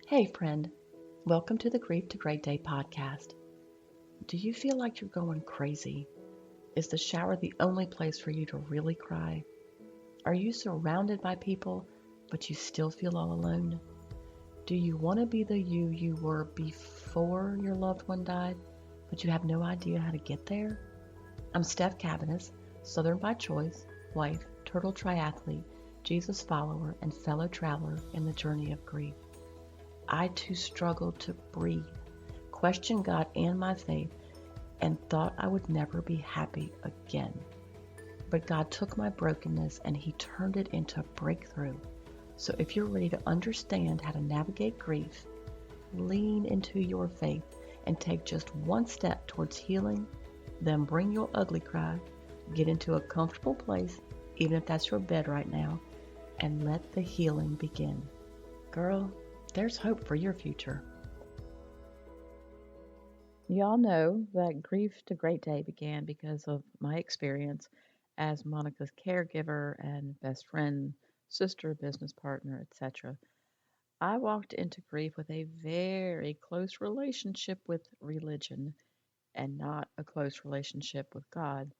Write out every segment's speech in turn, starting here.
Hey, friend. Welcome to the Grief to Great Day podcast. Do you feel like you're going crazy? Is the shower the only place for you to really cry? Are you surrounded by people, but you still feel all alone? Do you want to be the you were before your loved one died, but you have no idea how to get there? I'm Steph Cabanis, Southern by choice, wife, turtle triathlete, Jesus follower, and fellow traveler in the journey of grief. I too struggled to breathe, questioned God and my faith, and thought I would never be happy again. But God took my brokenness and He turned it into a breakthrough. So if you're ready to understand how to navigate grief, lean into your faith, and take just one step towards healing, then bring your ugly cry, get into a comfortable place, even if that's your bed right now, and let the healing begin. Girl, there's hope for your future. Y'all know that Grief to Great Day began because of my experience as Monica's caregiver and best friend, sister, business partner, etc. I walked into grief with a very close relationship with religion and not a close relationship with God.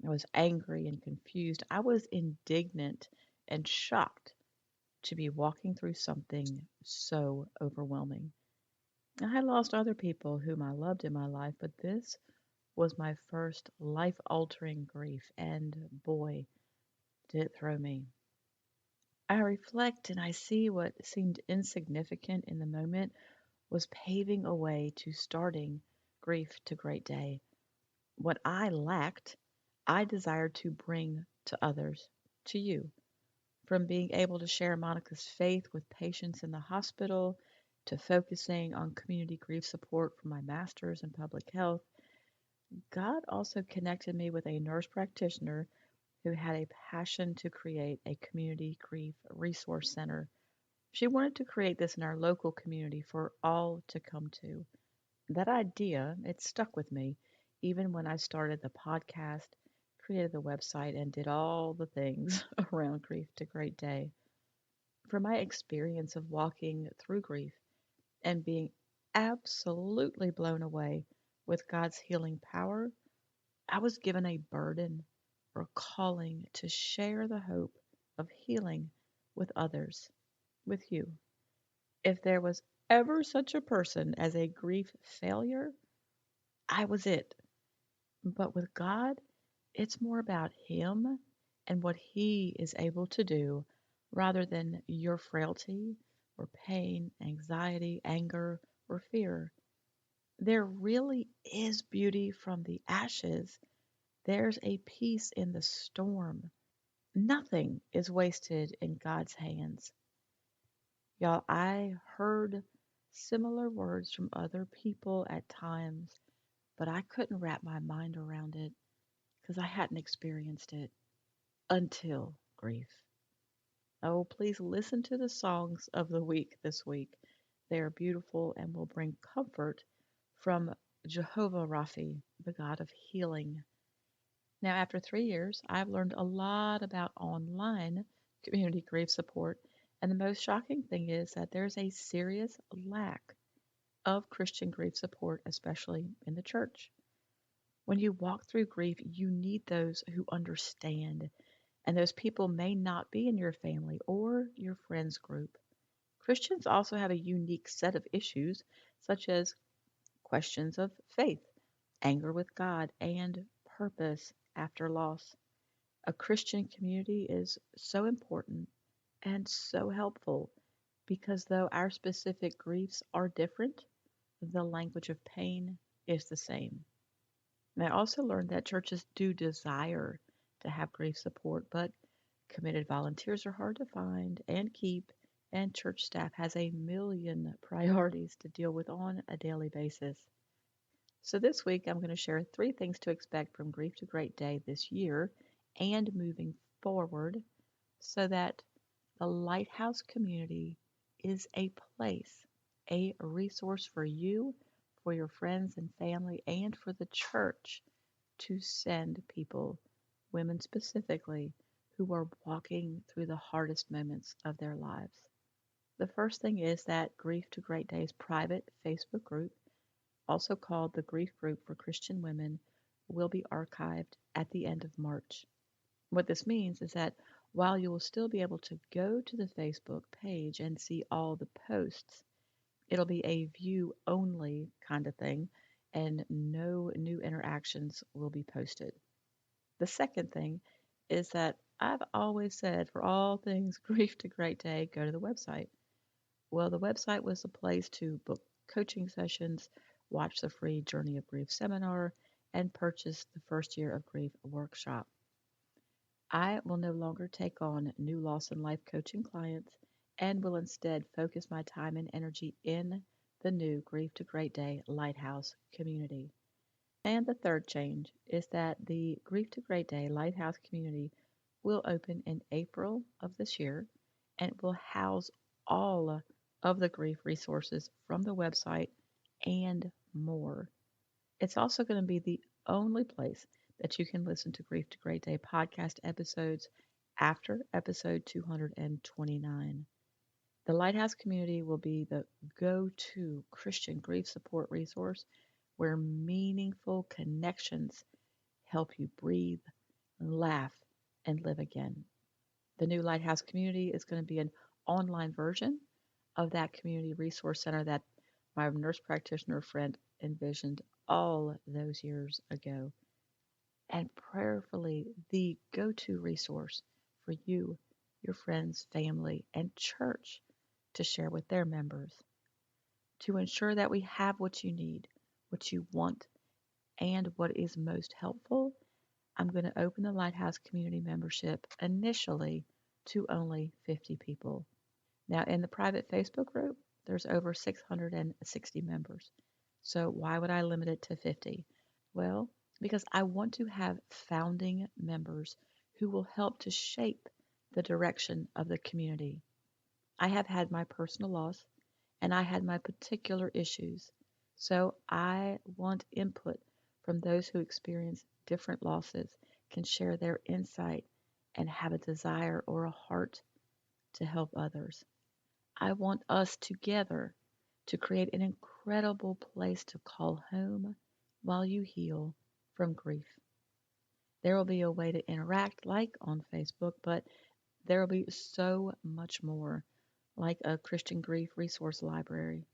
I was angry and confused. I was indignant and shocked to be walking through something so overwhelming. I had lost other people whom I loved in my life, but this was my first life altering grief, and boy, did it throw me. I reflect and I see what seemed insignificant in the moment was paving a way to starting Grief to Great Day. What I lacked, I desired to bring to others, to you. From being able to share Monica's faith with patients in the hospital, to focusing on community grief support for my master's in public health, God also connected me with a nurse practitioner who had a passion to create a community grief resource center. She wanted to create this in our local community for all to come to. That idea, it stuck with me even when I started the podcast, created the website, and did all the things around Grief to Great Day. From my experience of walking through grief and being absolutely blown away with God's healing power, I was given a burden or calling to share the hope of healing with others, with you. If there was ever such a person as a grief failure, I was it. But with God, it's more about Him and what He is able to do rather than your frailty or pain, anxiety, anger, or fear. There really is beauty from the ashes. There's a peace in the storm. Nothing is wasted in God's hands. Y'all, I heard similar words from other people at times, but I couldn't wrap my mind around it because I hadn't experienced it until grief. Oh, please listen to the songs of the week this week. They are beautiful and will bring comfort from Jehovah Rapha, the God of healing. Now, after 3 years, I've learned a lot about online community grief support, and the most shocking thing is that there's a serious lack of Christian grief support, especially in the church. When you walk through grief, you need those who understand, and those people may not be in your family or your friends group. Christians also have a unique set of issues, such as questions of faith, anger with God, and purpose after loss. A Christian community is so important and so helpful because though our specific griefs are different, the language of pain is the same. And I also learned that churches do desire to have grief support, but committed volunteers are hard to find and keep, and church staff has a million priorities to deal with on a daily basis. So this week, I'm going to share 3 things to expect from Grief to Great Day this year and moving forward so that the Lighthouse community is a place, a resource for you, for your friends and family, and for the church to send people, women specifically, who are walking through the hardest moments of their lives. The first thing is that Grief to Great Days private Facebook group, also called the Grief Group for Christian Women, will be archived at the end of March. What this means is that while you will still be able to go to the Facebook page and see all the posts, it'll be a view only kind of thing, and no new interactions will be posted. The second thing is that I've always said for all things Grief to Great Day, go to the website. Well, the website was the place to book coaching sessions, watch the free Journey of Grief seminar, and purchase the first year of grief workshop. I will no longer take on new loss and life coaching clients and will instead focus my time and energy in the new Grief to Great Day Lighthouse community. And the third change is that the Grief to Great Day Lighthouse community will open in April of this year and it will house all of the grief resources from the website and more. It's also going to be the only place that you can listen to Grief to Great Day podcast episodes after episode 229. The Lighthouse community will be the go to Christian grief support resource where meaningful connections help you breathe, laugh, and live again. The new Lighthouse community is going to be an online version of that community resource center that my nurse practitioner friend envisioned all those years ago, and prayerfully the go to resource for you, your friends, family, and church to share with their members. To ensure that we have what you need, what you want, and what is most helpful, I'm going to open the Lighthouse community membership initially to only 50 people. Now, in the private Facebook group, there's over 660 members. So, why would I limit it to 50? Well, because I want to have founding members who will help to shape the direction of the community. I have had my personal loss and I had my particular issues. So I want input from those who experience different losses, can share their insight, and have a desire or a heart to help others. I want us together to create an incredible place to call home while you heal from grief. There will be a way to interact like on Facebook, but there will be so much more, like a Christian grief resource library.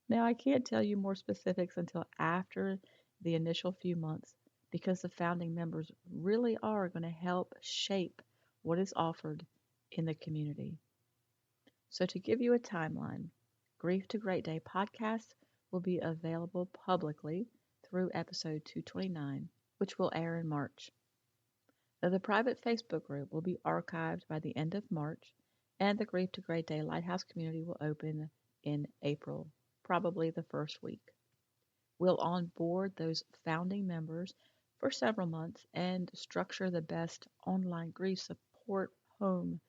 Now, I can't tell you more specifics until after the initial few months because the founding members really are going to help shape what is offered in the community. So, to give you a timeline, Grief to Great Day podcast will be available publicly through episode 229, which will air in March. Now, the private Facebook group will be archived by the end of March, and the Grief to Great Day Lighthouse community will open in April, probably the first week. We'll onboard those founding members for several months and structure the best online grief support home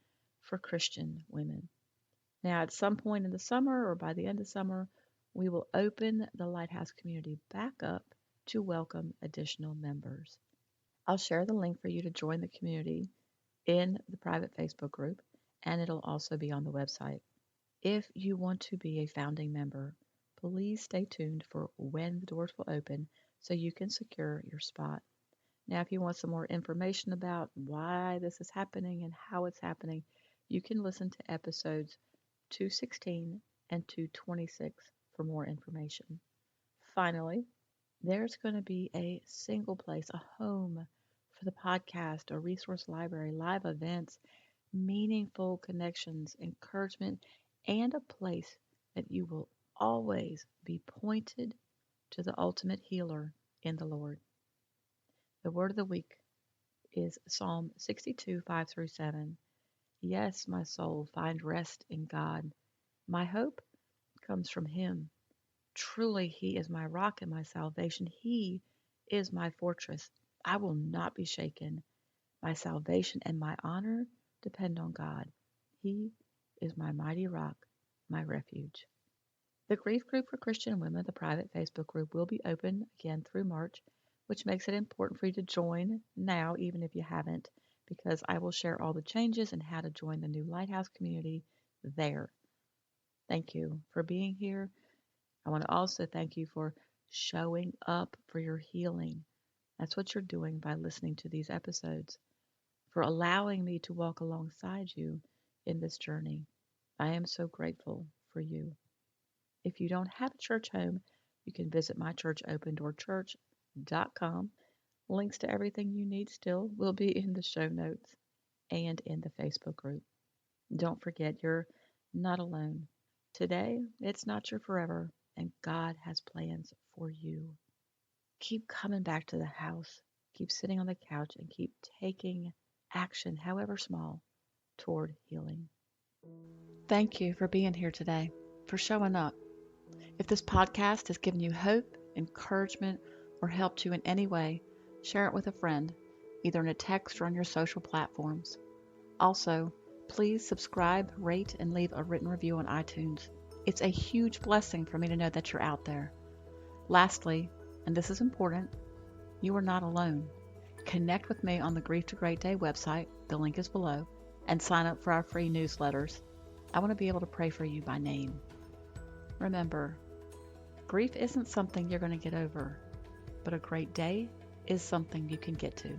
for Christian women. Now, at some point in the summer or by the end of summer, we will open the Lighthouse community back up to welcome additional members. I'll share the link for you to join the community in the private Facebook group, and it'll also be on the website. If you want to be a founding member, please stay tuned for when the doors will open so you can secure your spot. Now, if you want some more information about why this is happening and how it's happening, you can listen to episodes 216 and 226 for more information. Finally, there's going to be a single place, a home for the podcast, a resource library, live events, meaningful connections, encouragement, and a place that you will always be pointed to the ultimate healer in the Lord. The word of the week is Psalm 62, 5 through 7. Yes, my soul, find rest in God. My hope comes from Him. Truly, He is my rock and my salvation. He is my fortress. I will not be shaken. My salvation and my honor depend on God. He is my mighty rock, my refuge. The Grief Group for Christian Women, the private Facebook group, will be open again through March, which makes it important for you to join now, even if you haven't, because I will share all the changes and how to join the new Lighthouse community there. Thank you for being here. I want to also thank you for showing up for your healing. That's what you're doing by listening to these episodes, for allowing me to walk alongside you in this journey. I am so grateful for you. If you don't have a church home, you can visit my church, opendoorchurch.com. Links to everything you need still will be in the show notes and in the Facebook group. Don't forget, you're not alone. Today, it's not your forever, and God has plans for you. Keep coming back to the house, keep sitting on the couch, and keep taking action, however small, toward healing. Thank you for being here today, for showing up. If this podcast has given you hope, encouragement, or helped you in any way, share it with a friend, either in a text or on your social platforms. Also, please subscribe, rate, and leave a written review on iTunes. It's a huge blessing for me to know that you're out there. Lastly, and this is important, you are not alone. Connect with me on the Grief to Great Day website, the link is below, and sign up for our free newsletters. I want to be able to pray for you by name. Remember, grief isn't something you're going to get over, but a great day is something you can get to.